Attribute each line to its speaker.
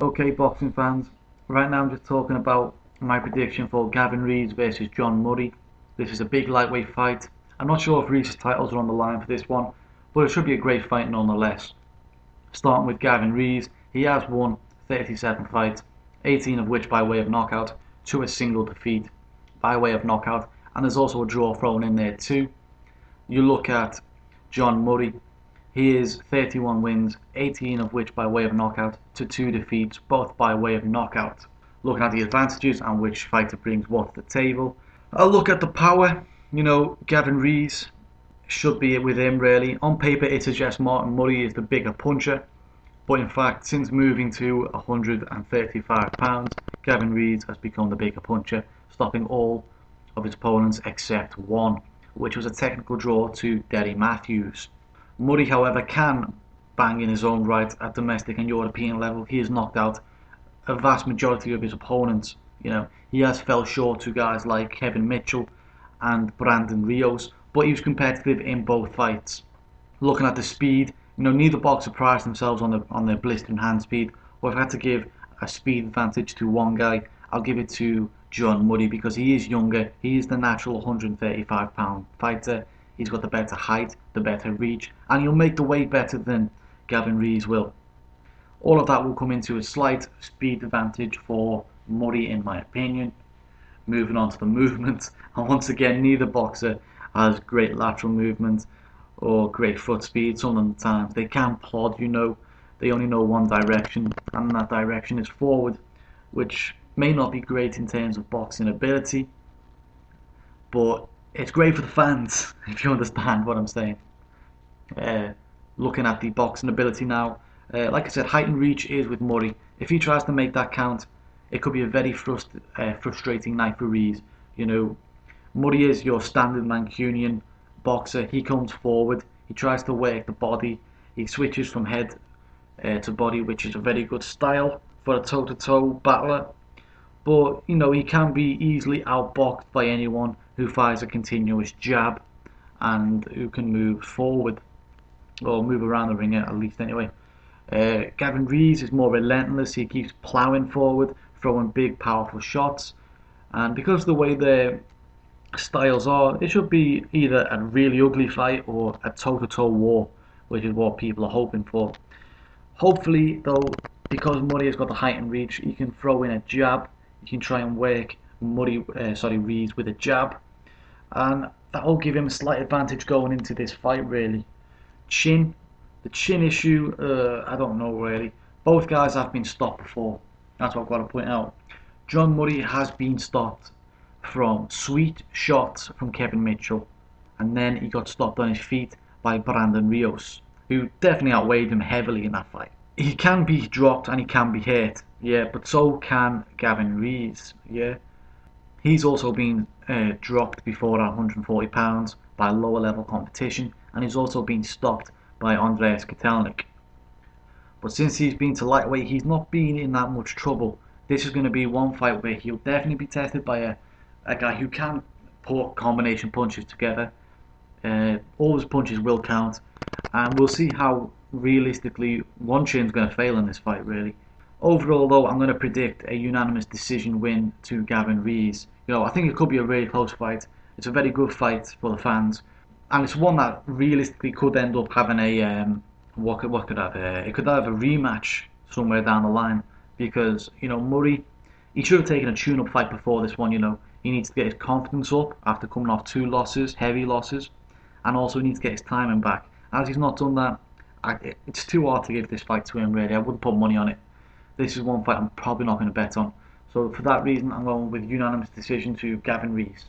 Speaker 1: Okay, boxing fans, right now I'm just talking about my prediction for Gavin Rees versus John Murray. This is a big lightweight fight. I'm not sure if Rees' titles are on the line for this one, but it should be a great fight nonetheless. Starting with Gavin Rees, he has won 37 fights, 18 of which by way of knockout, to a single defeat by way of knockout, and there's also a draw thrown in there too. You look at John Murray, he is 31 wins, 18 of which by way of knockout, to 2 defeats, both by way of knockout. Looking at the advantages and which fighter brings what to the table. I'll look at the power. Gavin Rees should be with him really. On paper it suggests Martin Murray is the bigger puncher, but in fact since moving to 135 pounds, Gavin Rees has become the bigger puncher, stopping all of his opponents except one, which was a technical draw to Derry Matthews. Murray, however, can bang in his own right at domestic and European level. He has knocked out a vast majority of his opponents. He has fell short to guys like Kevin Mitchell and Brandon Rios, but he was competitive in both fights. Looking at the speed, neither boxer prized themselves on their blistering hand speed. But if I had to give a speed advantage to one guy, I'll give it to John Murray because he is younger. He is the natural 135 pound fighter. He's got the better height, the better reach, and he'll make the weight better than Gavin Rees will. All of that will come into a slight speed advantage for Murray, in my opinion. Moving on to the movement, and once again, neither boxer has great lateral movement or great foot speed. Some of the times they can plod, they only know one direction, and that direction is forward, which may not be great in terms of boxing ability, but it's great for the fans, if you understand what I'm saying. Looking at the boxing ability now, like I said, height and reach is with Murray. If he tries to make that count, it could be a very frustrating night for Rees. Murray is your standard Mancunian boxer. He comes forward, he tries to work the body, he switches from head to body, which is a very good style for a toe-to-toe battler. But he can be easily outboxed by anyone who fires a continuous jab and who can move forward or move around the ring at least anyway. Gavin Rees is more relentless. He keeps ploughing forward, throwing big powerful shots, and because of the way their styles are, it should be either a really ugly fight or a toe-to-toe war, which is what people are hoping for. Hopefully though, because Murray has got the height and reach, he can throw in a jab. You can try and work Rees with a jab, and that will give him a slight advantage going into this fight really. The chin issue, I don't know really. Both guys have been stopped before, that's what I've got to point out. John Murray has been stopped from sweet shots from Kevin Mitchell, and then he got stopped on his feet by Brandon Rios, who definitely outweighed him heavily in that fight. He can be dropped and he can be hurt, yeah, but so can Gavin Rees, yeah. He's also been dropped before at 140 pounds by lower level competition, and he's also been stopped by Andreas Kotelnik. But since he's been to lightweight, he's not been in that much trouble. This is going to be one fight where he'll definitely be tested by a guy who can put combination punches together. All his punches will count, and we'll see how realistically one chin's going to fail in this fight really. Overall though, I'm going to predict a unanimous decision win to Gavin Rees. I think it could be a really close fight. It's a very good fight for the fans, and it's one that realistically could end up having a it could have a rematch somewhere down the line, because Murray, he should have taken a tune-up fight before this one. He needs to get his confidence up after coming off 2 losses, heavy losses, and also he needs to get his timing back. As he's not done that, it's too hard to give this fight to him really. I wouldn't put money on it. This is one fight I'm probably not going to bet on. So for that reason, I'm going with unanimous decision to Gavin Rees.